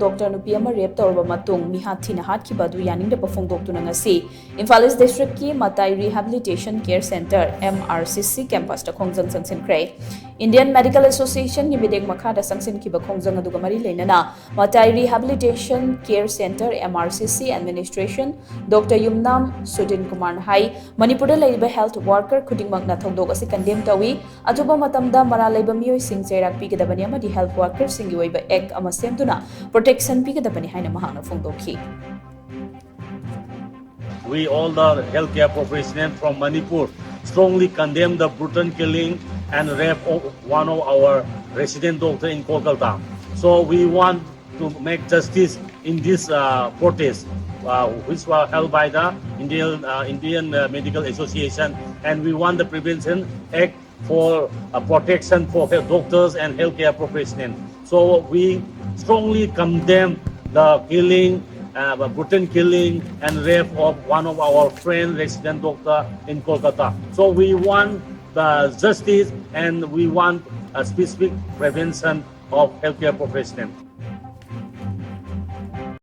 doctor Nupi ama rape touraba matung meehat thina Hatkhiba du yaningdaba phongdoktuna ngasi Imphal East District ki Matai Rehabilitation Care Centre MRCC campus ta Khongjang Changsinkhre Indian Medical Association ni bidek makha da Changsinkhre Khongjang aduga mari leinana Matai Rehabilitation Care Centre MRCC administration Dr Yumnam Sudin Kumar hai Manipuri laiba health worker khudingmak na thongdok asi condemn tawi atuba matamda mara laiba mioi sing chairak pigedabani amadi health worker singi oiba act ama semduna protection pigedabani haina mahana phongdokhi. We all the healthcare professionals from Manipur strongly condemn the brutal killing and rape of one of our resident doctor in Kolkata. So we want to make justice in this protest, which were held by the Indian Medical Association, and we want the Prevention Act for protection for doctors and healthcare professionals. So we strongly condemn the killing, brutal killing and rape of one of our friend resident doctor in Kolkata. So we want the justice and we want a specific prevention of healthcare professionals.